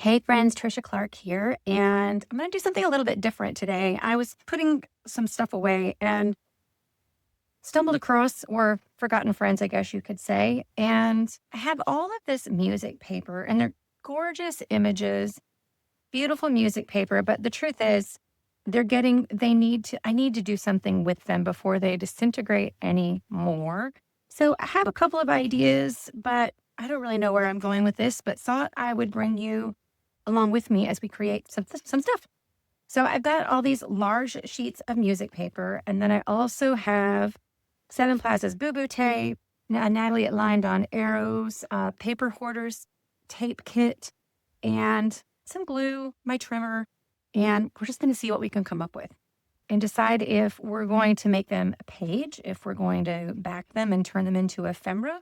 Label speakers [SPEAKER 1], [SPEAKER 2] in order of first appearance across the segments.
[SPEAKER 1] Hey friends, Trisha Clark here, and I'm going to do something a little bit different today. I was putting some stuff away and stumbled across, or forgotten friends, I guess you could say. And I have all of this music paper, and they're gorgeous images, beautiful music paper. But the truth is, I need to do something with them before they disintegrate anymore. So I have a couple of ideas, but I don't really know where I'm going with this, but thought I would bring you along with me as we create some stuff. So I've got all these large sheets of music paper, and then I also have Seven Plazas Boo Boo tape, Natalie lined on arrows, paper hoarders, tape kit, and some glue, my trimmer, and we're just going to see what we can come up with and decide if we're going to make them a page, if we're going to back them and turn them into ephemera.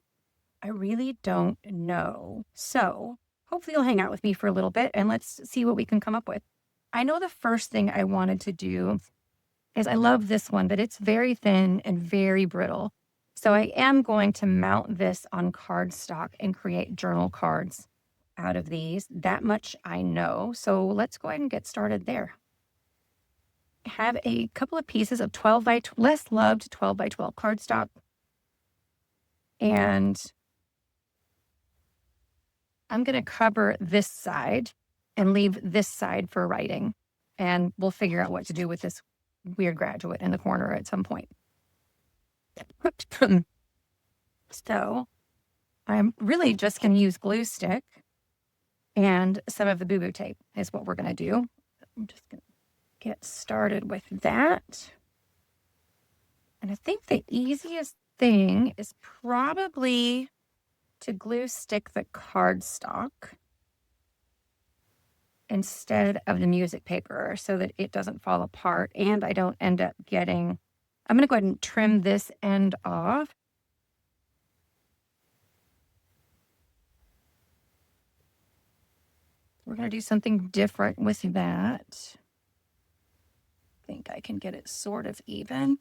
[SPEAKER 1] I really don't know. So hopefully you'll hang out with me for a little bit and let's see what we can come up with. I know the first thing I wanted to do is I love this one, but it's very thin and very brittle. So I am going to mount this on cardstock and create journal cards out of these. That much I know. So let's go ahead and get started there. I have a couple of pieces of 12 by less loved 12 by 12 cardstock. And I'm going to cover this side and leave this side for writing. And we'll figure out what to do with this weird graduate in the corner at some point. So I'm really just going to use glue stick and some of the Boo Boo tape is what we're going to do. I'm just going to get started with that. And I think the easiest thing is probably to glue stick the cardstock instead of the music paper so that it doesn't fall apart and I don't end up getting, I'm going to go ahead and trim this end off. We're going to do something different with that. I think I can get it sort of even.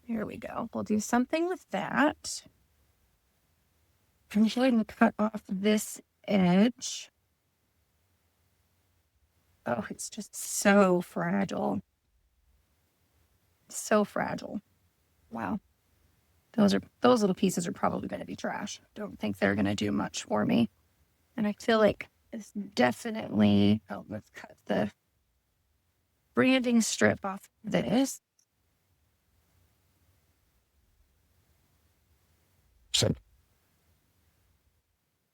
[SPEAKER 1] Here we go. We'll do something with that. I'm going to cut off this edge. Oh, it's just so fragile. So fragile. Wow. Those little pieces are probably going to be trash. Don't think they're going to do much for me. And I feel like it's definitely, let's cut the branding strip off this. So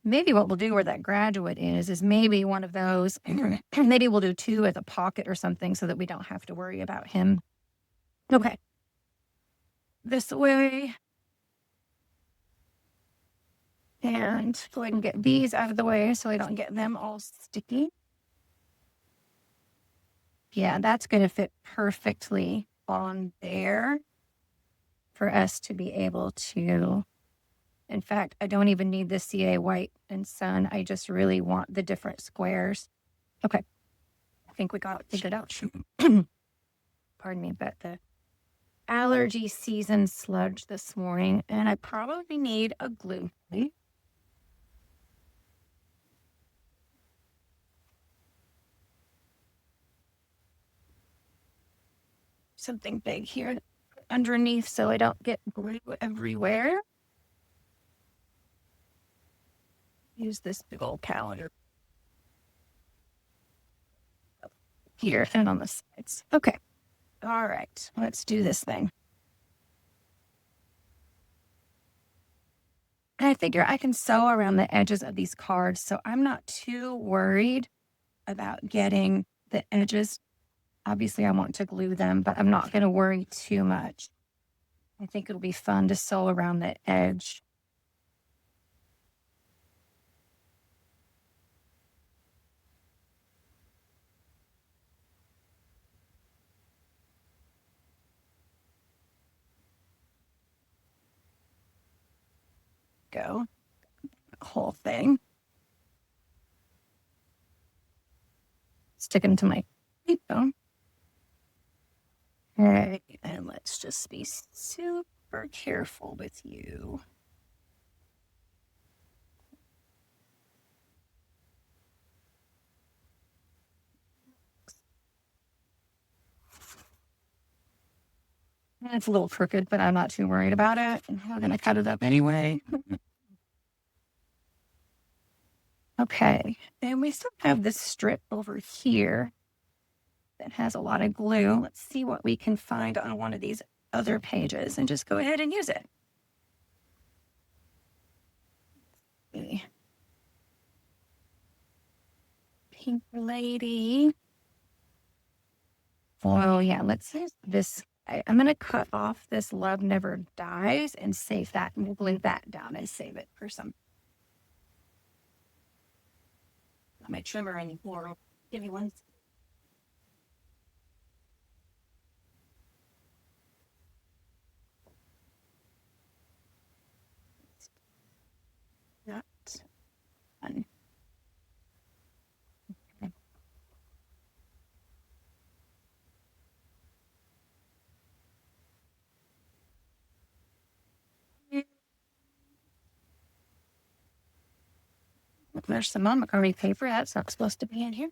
[SPEAKER 1] maybe what we'll do where that graduate is maybe one of those, maybe we'll do two as a pocket or something so that we don't have to worry about him. Okay. This way. And go ahead and get these out of the way so I don't get them all sticky. Yeah, that's going to fit perfectly on there for us to be able to. In fact, I don't even need the CA white and sun. I just really want the different squares. Okay. I think we got it figured out. Pardon me, but the allergy season sludge this morning, and I probably need a glue. Something big here underneath so I don't get glue everywhere. Use this big old calendar here and on the sides. Okay. All right. Let's do this thing. And I figure I can sew around the edges of these cards, so I'm not too worried about getting the edges. Obviously, I want to glue them, but I'm not going to worry too much. I think it'll be fun to sew around the edge. Go. Whole thing. Stick them to my paper. Okay, and let's just be super careful with you. It's a little crooked, but I'm not too worried about it. I'm going to cut it up anyway. Okay. And we still have this strip over here that has a lot of glue. Let's see what we can find on one of these other pages and just go ahead and use it. Okay. Pink lady. Oh, yeah. Let's use this. I'm going to cut off this Love Never Dies and save that. And we'll glue that down and save it for some. My trimmer anymore. Give me one. Not fun. There's some Montgomery paper. That's not supposed to be in here.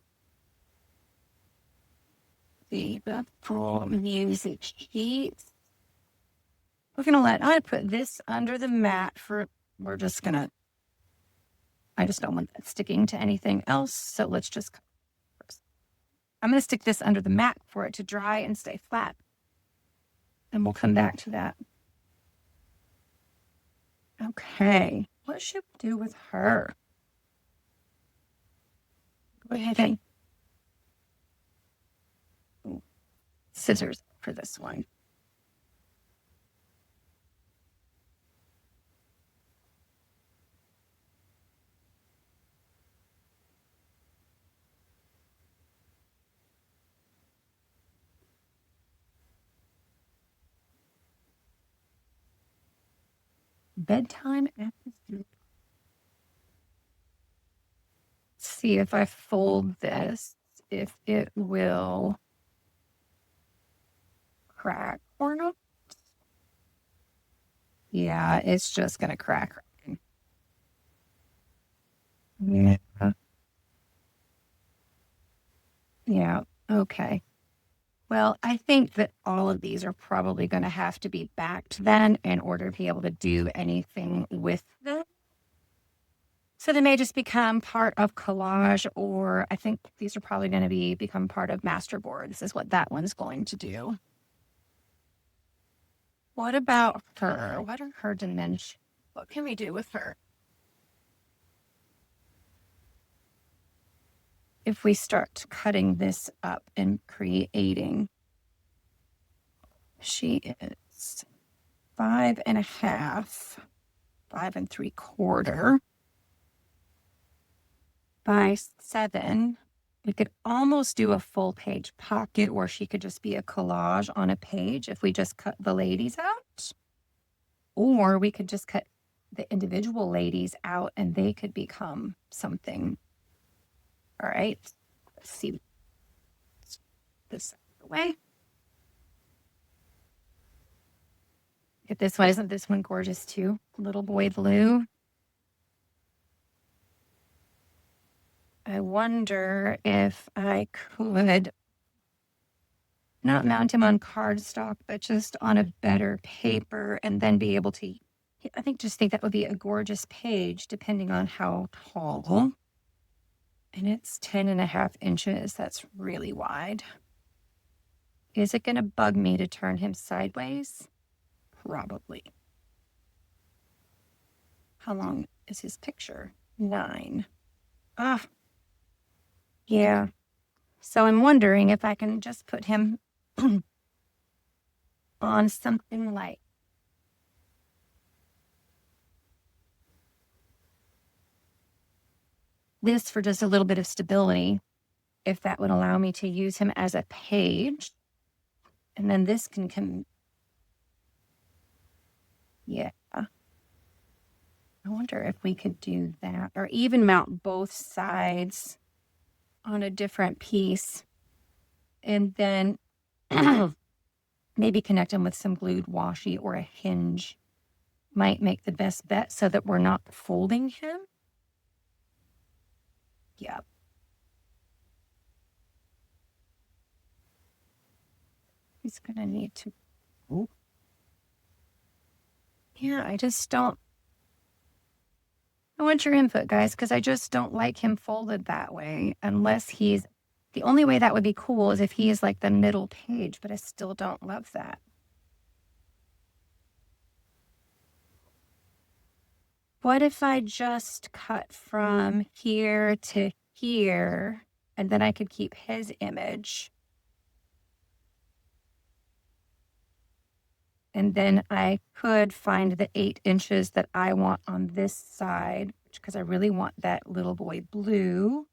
[SPEAKER 1] The full music sheets. We're going to I put this under the mat we're just going to, I just don't want that sticking to anything else. So let's just, I'm going to stick this under the mat for it to dry and stay flat. And we'll come back to that. Okay. What should we do with her? Go ahead and scissors for this one. Bedtime episode. See if I fold this, if it will crack or not. Yeah, it's just going to crack. Yeah. Yeah. Okay. Well, I think that all of these are probably going to have to be backed then in order to be able to do anything with them. So they may just become part of collage, or I think these are probably going to become part of masterboards is what that one's going to do. What about her? What are her dimensions? What can we do with her? If we start cutting this up and creating, she is 5.5, 5 3/4 by 7. We could almost do a full page pocket, or she could just be a collage on a page if we just cut the ladies out. Or we could just cut the individual ladies out and they could become something. All right. Let's see this way. Get this one. Isn't this one gorgeous too? Little boy blue. I wonder if I could not mount him on cardstock, but just on a better paper and then be able to, I think that would be a gorgeous page depending on how tall. And it's 10.5 inches. That's really wide. Is it going to bug me to turn him sideways? Probably. How long is his picture? 9. Ah, yeah. So I'm wondering if I can just put him on something like this for just a little bit of stability, if that would allow me to use him as a page. And then this can come. Yeah. I wonder if we could do that, or even mount both sides on a different piece and then maybe connect them with some glued washi or a hinge might make the best bet so that we're not folding him. Yeah. He's going to need to. Oh, Yeah, I want your input, guys, because I just don't like him folded that way unless the only way that would be cool is if he is like the middle page, but I still don't love that. What if I just cut from here to here, and then I could keep his image? And then I could find the 8 inches that I want on this side, because I really want that little boy blue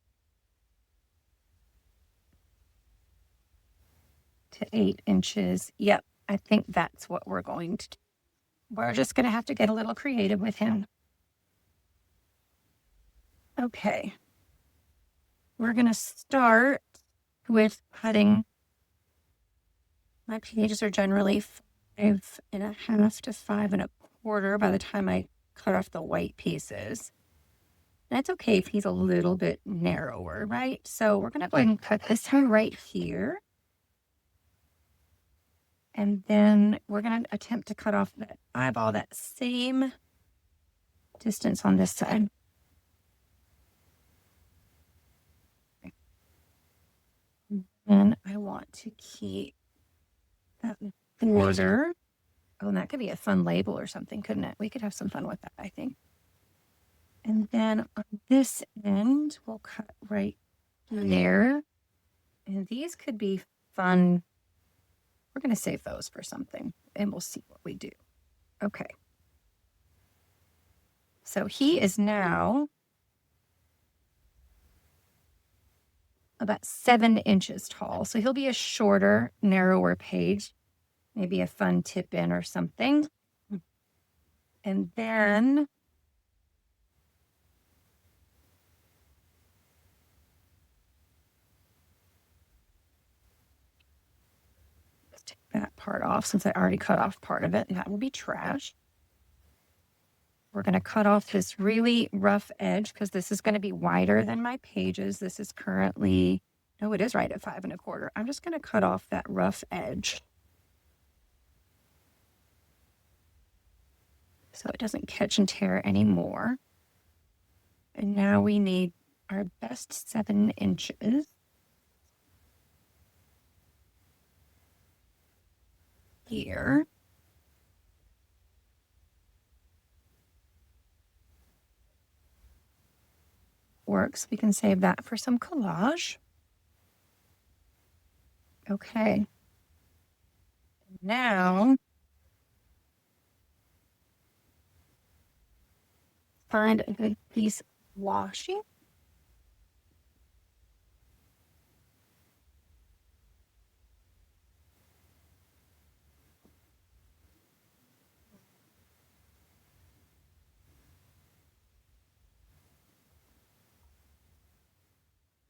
[SPEAKER 1] to 8 inches. Yep, I think that's what we're going to do. We're just going to have to get a little creative with him. Okay. We're going to start with cutting. My pages are generally 5.5 to 5.25 by the time I cut off the white pieces. That's okay if he's a little bit narrower, right? So we're going to go ahead and cut this one right here. And then we're going to attempt to cut off that eyeball that same distance on this side. And I want to keep that border. Oh, and that could be a fun label or something, couldn't it? We could have some fun with that, I think. And then on this end, we'll cut right there. And these could be fun. We're going to save those for something, and we'll see what we do. Okay. So he is now about 7 inches tall. So he'll be a shorter, narrower page, maybe a fun tip in or something. And then let's take that part off since I already cut off part of it, and that will be trash. We're going to cut off this really rough edge because this is going to be wider than my pages. This is currently, no, it is right at 5.25. I'm just going to cut off that rough edge so it doesn't catch and tear anymore. And now we need our best 7 inches. Here. Works. We can save that for some collage. Okay. Now, find a good piece of washi.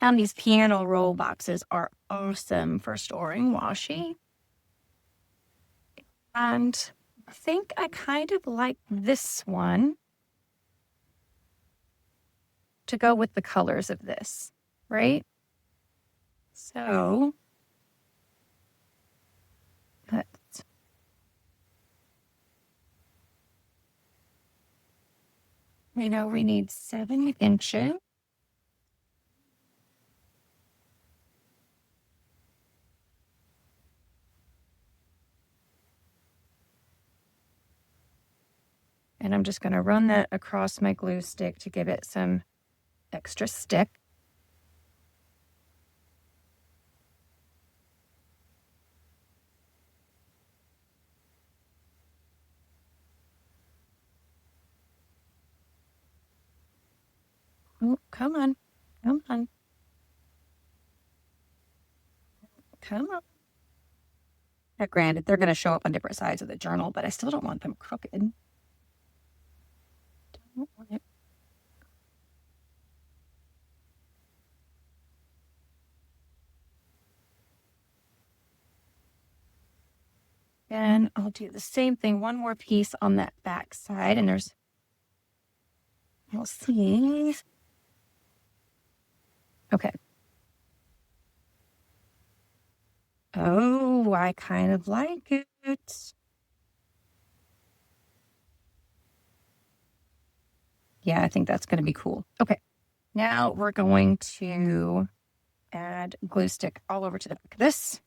[SPEAKER 1] And these piano roll boxes are awesome for storing washi. And I think I kind of like this one to go with the colors of this, right? So let's, we know we need 7 inches. And I'm just going to run that across my glue stick to give it some extra stick. Oh, come on. Come on. Come on. Now, granted, they're going to show up on different sides of the journal, but I still don't want them crooked. Don't want it. And I'll do the same thing, one more piece on that back side, and we'll see. Okay. Oh, I kind of like it. Yeah, I think that's going to be cool. Okay. Now we're going to add glue stick all over to the back of this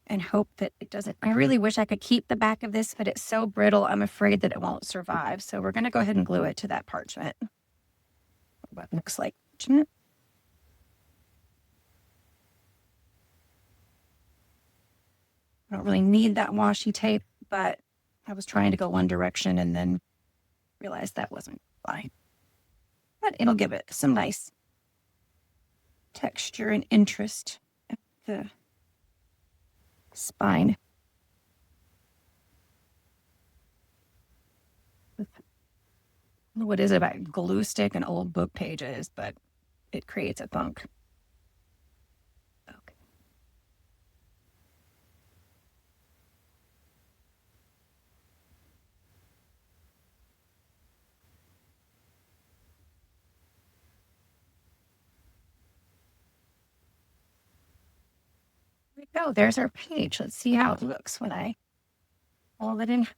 [SPEAKER 1] and hope that it doesn't. I really wish I could keep the back of this, but it's so brittle, I'm afraid that it won't survive. So we're going to go ahead and glue it to that parchment. What looks like parchment. I don't really need that washi tape, but I was trying to go one direction and then realized that wasn't fine. But it'll give it some nice texture and interest at the spine. What is it about glue stick and old book pages, but it creates a funk. Okay. There we go. There's our page. Let's see how it looks when I fold it in.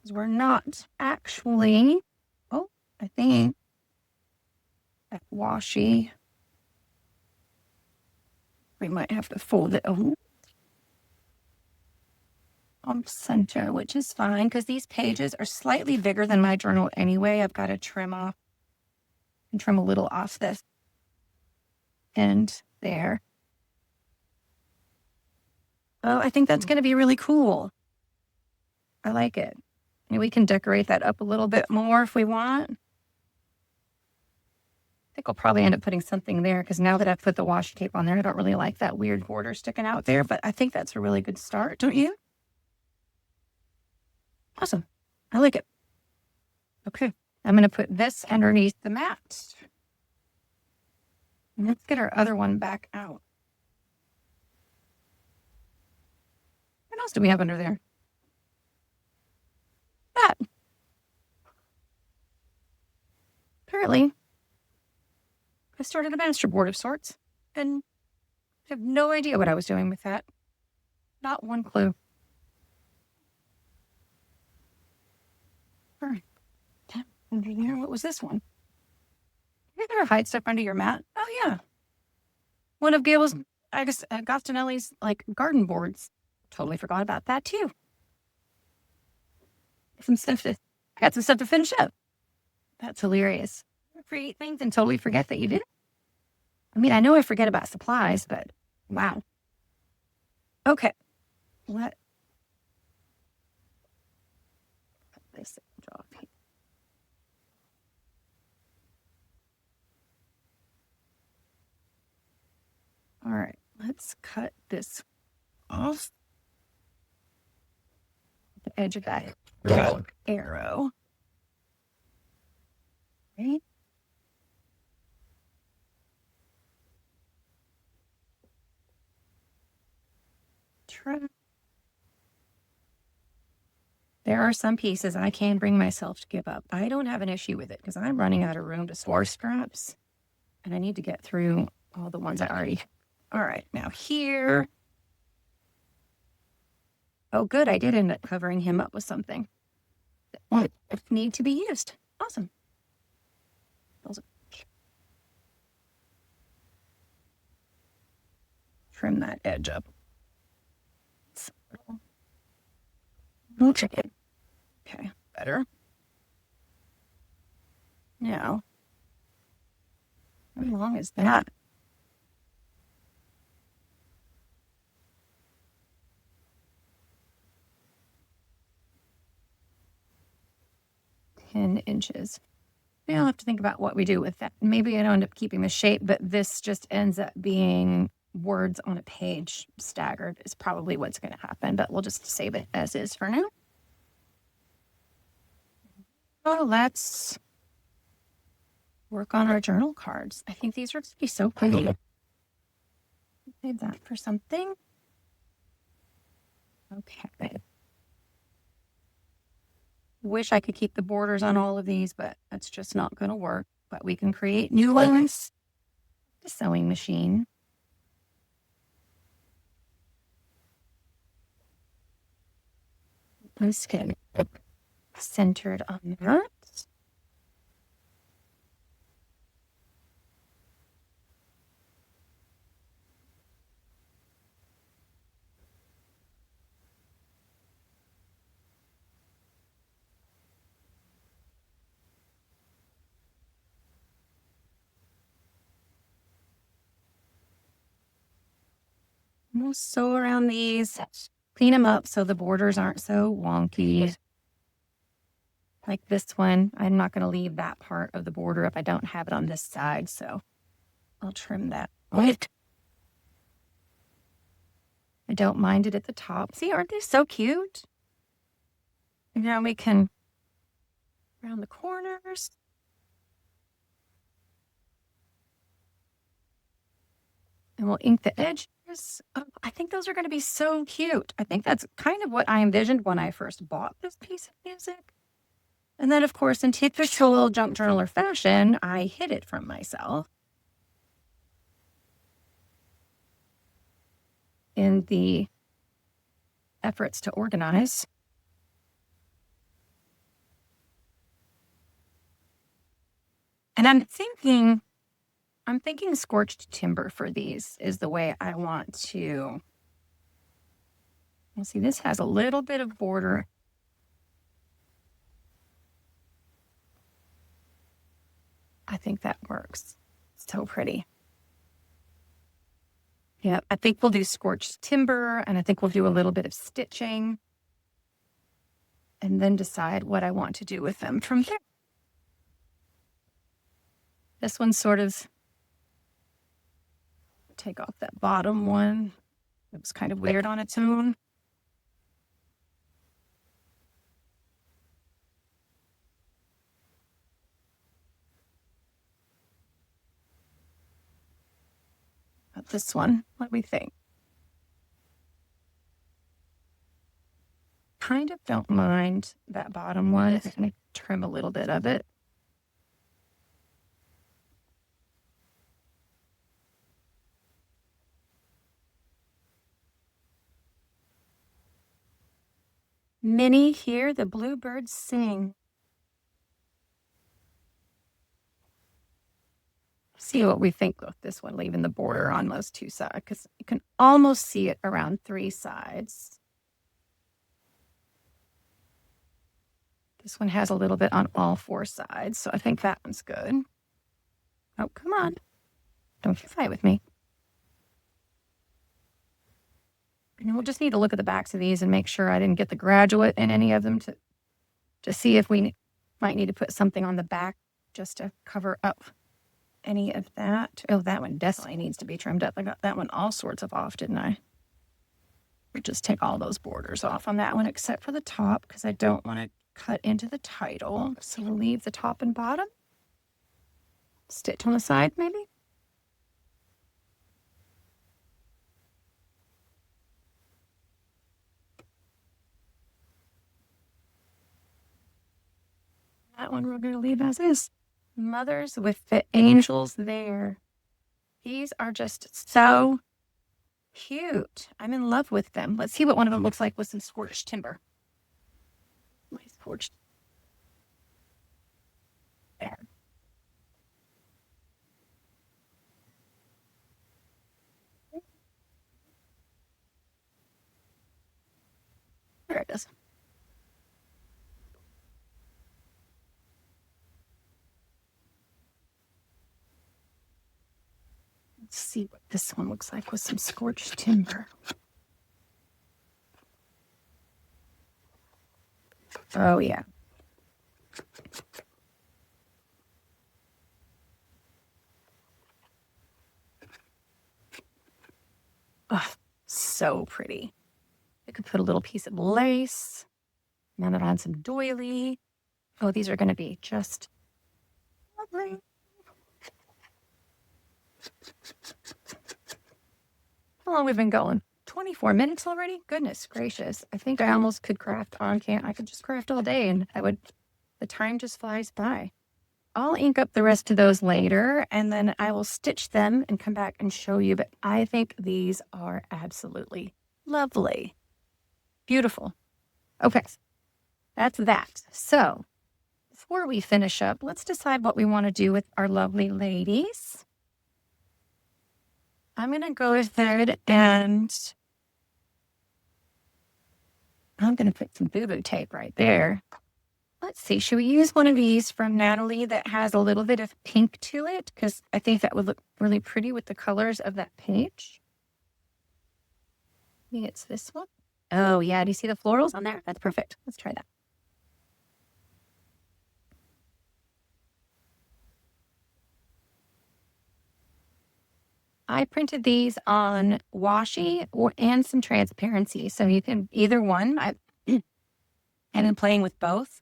[SPEAKER 1] Because we're not actually, oh, I think that washi, we might have to fold it on center, which is fine because these pages are slightly bigger than my journal anyway. I've got to trim off and trim a little off this end there. Oh, I think that's going to be really cool. I like it. And we can decorate that up a little bit more if we want. I think I'll probably end up putting something there because now that I've put the washi tape on there, I don't really like that weird border sticking out there, but I think that's a really good start, don't you? Awesome. I like it. Okay. I'm going to put this underneath the mat. And let's get our other one back out. What else do we have under there? That. Apparently, I started a master board of sorts, and I have no idea what I was doing with that. Not one clue. All right. Under there, what was this one? You ever hide stuff under your mat? Oh, yeah. One of Gail's, I guess, Gastonelli's, like, garden boards. Totally forgot about that, too. I got some stuff to finish up. That's hilarious. Create things and totally forget that you did. I mean, I know I forget about supplies, but wow. Okay. Let this off here. All right, let's cut this off the edge of that arrow. Right. There are some pieces I can bring myself to give up. I don't have an issue with it because I'm running out of room to store scraps and I need to get through all the ones I already. All right, now here. Oh, good. I did end up covering him up with something that won't need to be used. Awesome. Trim that edge up. Okay, better. Now, how long is that? $10. Now I'll have to think about what we do with that. Maybe I don't end up keeping the shape, but this just ends up being words on a page staggered is probably what's going to happen, but we'll just save it as is for now. Oh, let's work on our journal cards. I think these are going to be so pretty. Save that for something. Okay. Wish I could keep the borders on all of these, but that's just not going to work. But we can create new ones. The sewing machine. Let's get centered on that. we'll sew around these, clean them up so the borders aren't so wonky. Like this one, I'm not going to leave that part of the border if I don't have it on this side, so I'll trim that. What? I don't mind it at the top. See, aren't they so cute? And now we can round the corners. And we'll ink the edges. Oh, I think those are going to be so cute. I think that's kind of what I envisioned when I first bought this piece of music. And then, of course, in typical junk journaler fashion, I hid it from myself in the efforts to organize. And I'm thinking scorched timber for these is the way I want to. You'll see this has a little bit of border. I think that works. So pretty. Yeah, I think we'll do scorched timber, and I think we'll do a little bit of stitching, and then decide what I want to do with them from there. This one's sort of, take off that bottom one. It was kind of weird on its own. But this one, what do we think? Kind of don't mind that bottom one. I'm going to trim a little bit of it. Minnie, hear the bluebirds sing. See what we think of this one, leaving the border on those two sides, because you can almost see it around three sides. This one has a little bit on all four sides, so I think that one's good. Oh, come on. Don't you fight with me. And we'll just need to look at the backs of these and make sure I didn't get the graduate in any of them to see if we might need to put something on the back just to cover up any of that. Oh, that one definitely needs to be trimmed up. I got that one all sorts of off, didn't I? We'll just take all those borders off on that one except for the top because I don't want to cut into the title. So we'll leave the top and bottom. Stitch on the side maybe. That one we're going to leave as is. Mothers with the angels there. These are just so cute. I'm in love with them. Let's see what one of them looks like with some scorched timber. My scorched. There. There it is. Let's see what this one looks like with some scorched timber. Oh, yeah. Oh, so pretty. I could put a little piece of lace, mount it on some doily. Oh, these are going to be just lovely. How long we've been going? 24 minutes already? Goodness gracious. I think I almost could craft on camera. I could just craft all day and the time just flies by. I'll ink up the rest of those later and then I will stitch them and come back and show you. But I think these are absolutely lovely. Beautiful. Okay, that's that. So before we finish up, let's decide what we want to do with our lovely ladies. I'm going to go ahead and I'm going to put some boo-boo tape right there. Let's see. Should we use one of these from Natalie that has a little bit of pink to it? Because I think that would look really pretty with the colors of that page. Maybe it's this one. Oh, yeah. Do you see the florals on there? That's perfect. Let's try that. I printed these on washi and some transparency. So you can either one. And I'm playing with both.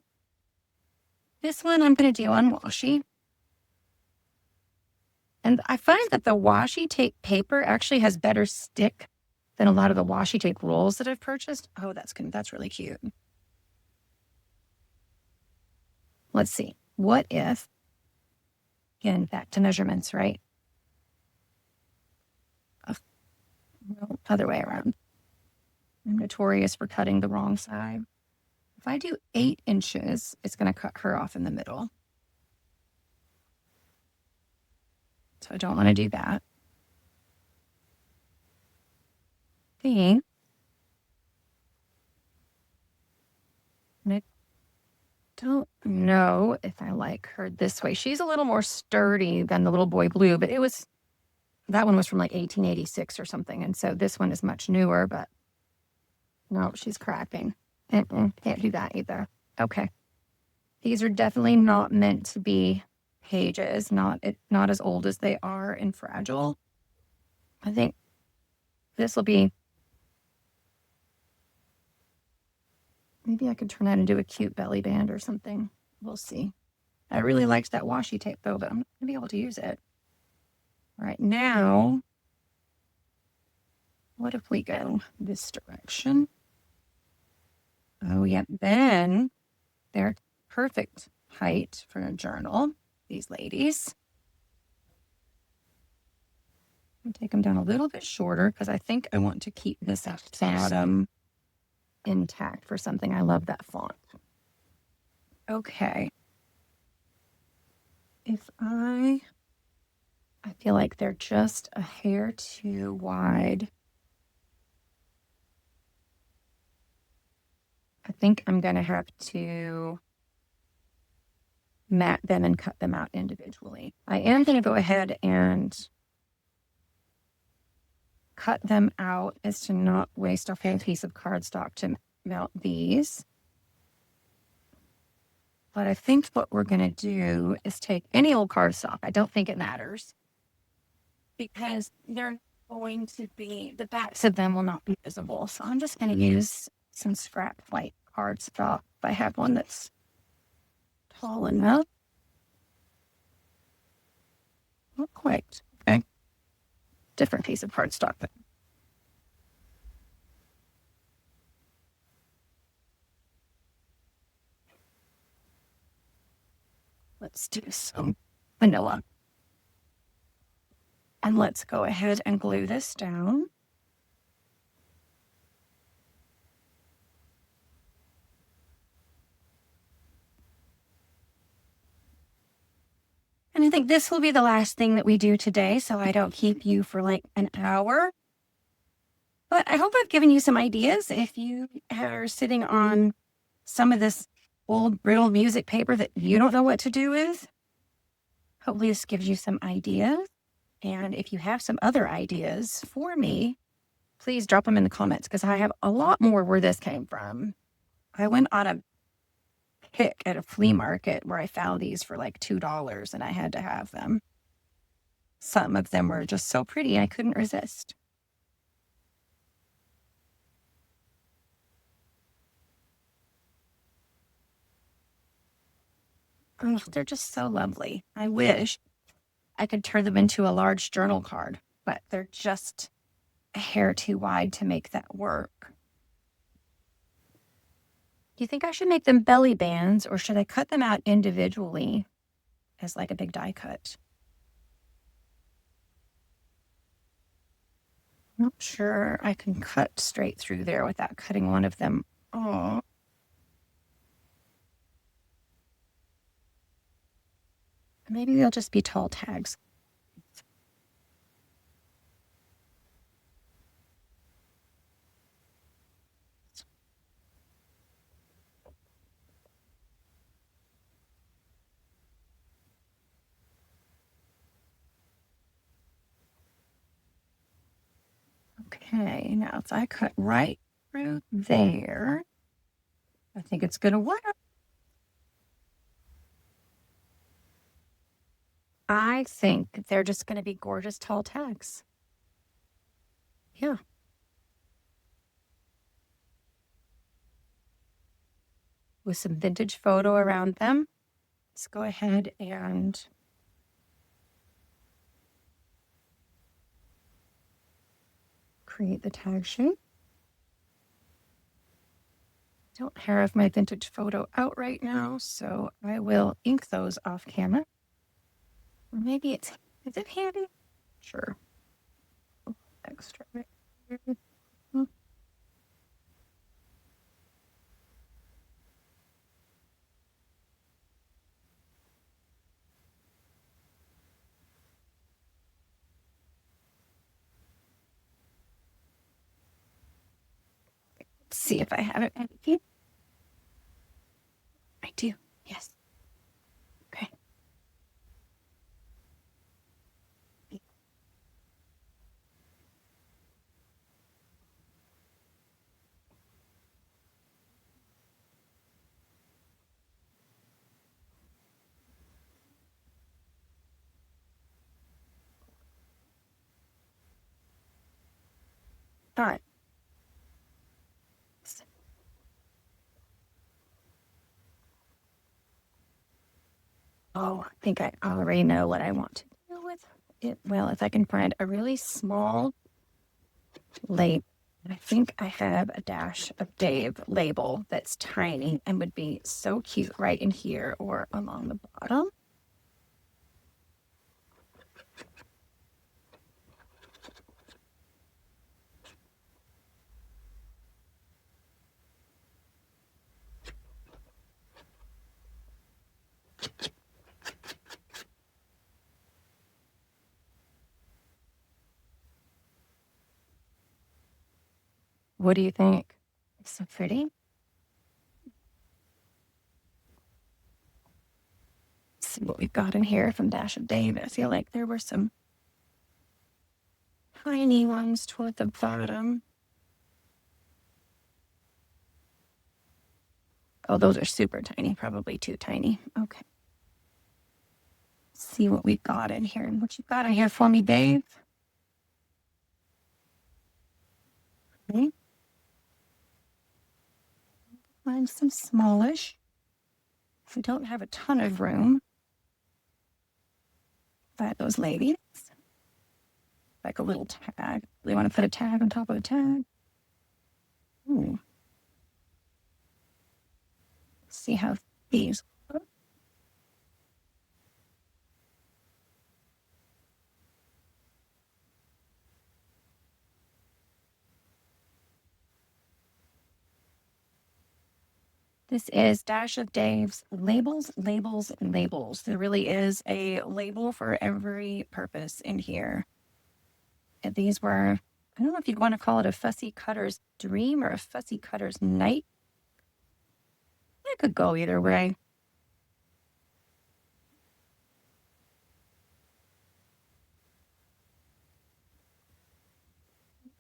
[SPEAKER 1] This one I'm going to do on washi. And I find that the washi tape paper actually has better stick than a lot of the washi tape rolls that I've purchased. Oh, that's really cute. Let's see. What if, again, back to measurements, right? No, other way around. I'm notorious for cutting the wrong side. If I do 8 inches, it's going to cut her off in the middle. So I don't want to do that. And I don't know if I like her this way. She's a little more sturdy than the little boy blue, but that one was from like 1886 or something. And so this one is much newer, but no, she's cracking. Can't do that either. Okay. These are definitely not meant to be pages, not as old as they are in Fragile. I think this will be, maybe I could turn that into a cute belly band or something. We'll see. I really liked that washi tape though, but I'm not going to be able to use it. All right, now, what if we go this direction? Oh, yeah, then they're perfect height for a journal, these ladies. I'll take them down a little bit shorter because I think I want to keep this bottom intact for something. I love that font. Okay. If I feel like they're just a hair too wide. I think I'm going to have to mat them and cut them out individually. I am going to go ahead and cut them out as to not waste a whole piece of cardstock to mount these. But I think what we're going to do is take any old cardstock. I don't think it matters because they're going to be, the backs of them will not be visible. So I'm just going to use some scrap white cardstock. If I have one that's tall enough. Not quite. Okay. Different piece of cardstock. Let's do some vanilla. And let's go ahead and glue this down. And I think this will be the last thing that we do today, so I don't keep you for like an hour. But I hope I've given you some ideas. If you are sitting on some of this old brittle music paper that you don't know what to do with, hopefully this gives you some ideas. And if you have some other ideas for me, please drop them in the comments because I have a lot more where this came from. I went on a pick at a flea market where I found these for like $2 and I had to have them. Some of them were just so pretty, I couldn't resist. Oh, they're just so lovely. I wish I could turn them into a large journal card, but they're just a hair too wide to make that work. Do you think I should make them belly bands or should I cut them out individually as like a big die cut? Not sure I can cut straight through there without cutting one of them. Oh. Maybe they'll just be tall tags. Okay. Okay, now if I cut right through there, I think it's going to work. I think they're just going to be gorgeous tall tags. Yeah. With some vintage photo around them. Let's go ahead and create the tag shape. Don't have my vintage photo out right now, so I will ink those off camera. Or maybe is it handy? Sure. Extra. Let's see if I have it handy. I do. Yes. Okay. All right. Oh, I think I already know what I want to do with it. Well, if I can find a really small label, I think I have a Dash of Dave label that's tiny and would be so cute right in here or along the bottom. What do you think? It's so pretty. Let's see what we've got in here from Dash of Dave. I feel like there were some tiny ones toward the bottom. Oh, those are super tiny, probably too tiny. Okay. Let's see what we've got in here. And what you've got in here for me, Dave? Okay. Find some smallish. If we don't have a ton of room, buy those ladies. Like a little tag. We want to put a tag on top of a tag. Ooh. See how these look. This is Dash of Dave's Labels, Labels, Labels. There really is a label for every purpose in here. And these were, I don't know if you'd want to call it a fussy cutter's dream or a fussy cutter's night. It could go either way.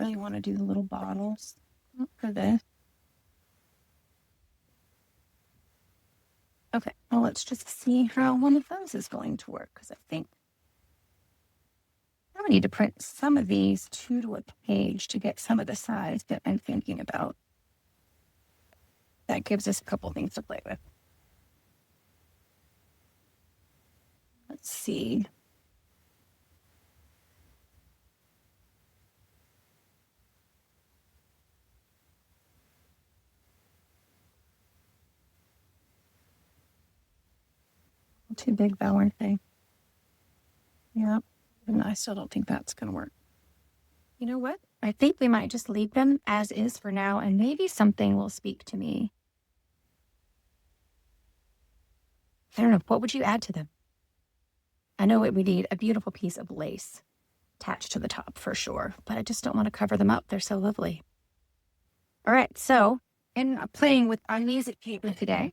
[SPEAKER 1] Really want to do the little bottles for this. Okay, well, let's just see how one of those is going to work, because I think I need to print some of these to a page to get some of the size that I'm thinking about. That gives us a couple things to play with. Let's see. Too big, though, aren't they? Yeah. And I still don't think that's going to work. You know what? I think we might just leave them as is for now, and maybe something will speak to me. I don't know. What would you add to them? I know we need a beautiful piece of lace attached to the top for sure, but I just don't want to cover them up. They're so lovely. All right. So, in playing with our music paper today,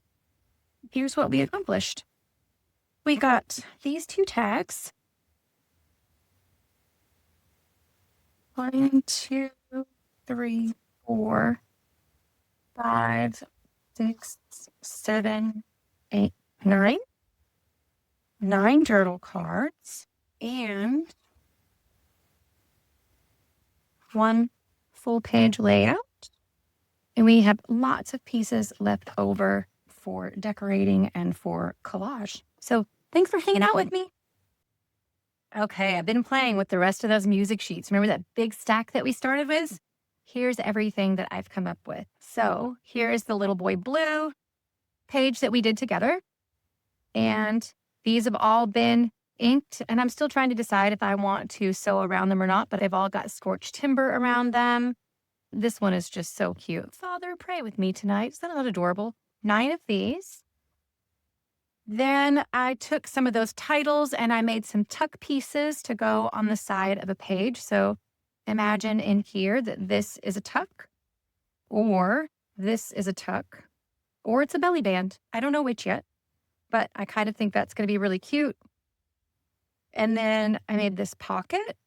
[SPEAKER 1] here's what we accomplished. We got these two tags. 1, 2, 3, 4, 5, 6, 7, 8, 9. 9 journal cards and 1 full page layout. And we have lots of pieces left over for decorating and for collage. So thanks for hanging out with me. Okay, I've been playing with the rest of those music sheets. Remember that big stack that we started with? Here's everything that I've come up with. So here's the Little Boy Blue page that we did together. And these have all been inked, and I'm still trying to decide if I want to sew around them or not, but they've all got scorched timber around them. This one is just so cute. Father, pray with me tonight. Is that not adorable? 9 of these. Then I took some of those titles and I made some tuck pieces to go on the side of a page. So imagine in here that this is a tuck, or this is a tuck, or it's a belly band. I don't know which yet, but I kind of think that's going to be really cute. And then I made this pocket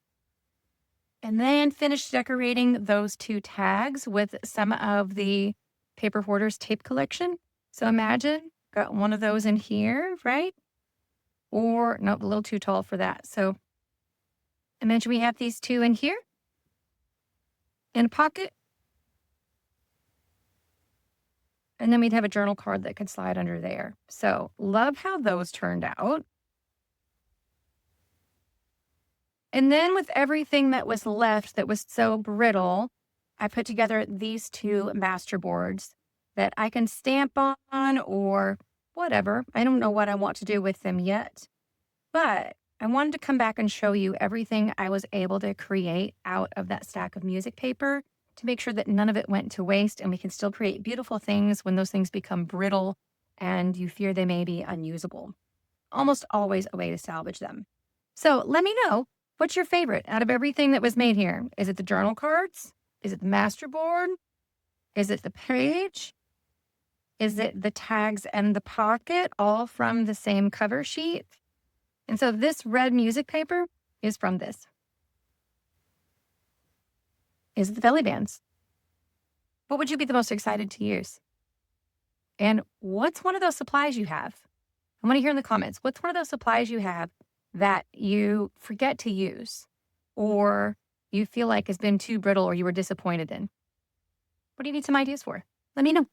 [SPEAKER 1] and then finished decorating those 2 tags with some of the Paper Hoarders tape collection. So imagine, got one of those in here, right? Or, nope, a little too tall for that. So imagine we have these 2 in here in a pocket. And then we'd have a journal card that could slide under there. So love how those turned out. And then with everything that was left that was so brittle, I put together these 2 master boards that I can stamp on or whatever. I don't know what I want to do with them yet, but I wanted to come back and show you everything I was able to create out of that stack of music paper to make sure that none of it went to waste and we can still create beautiful things when those things become brittle and you fear they may be unusable. Almost always a way to salvage them. So let me know, what's your favorite out of everything that was made here? Is it the journal cards? Is it the master board? Is it the page? Is it the tags and the pocket, all from the same cover sheet? And so this red music paper is from this. Is it the belly bands? What would you be the most excited to use? And what's one of those supplies you have? I want to hear in the comments, what's one of those supplies you have that you forget to use or you feel like has been too brittle or you were disappointed in? What do you need some ideas for? Let me know.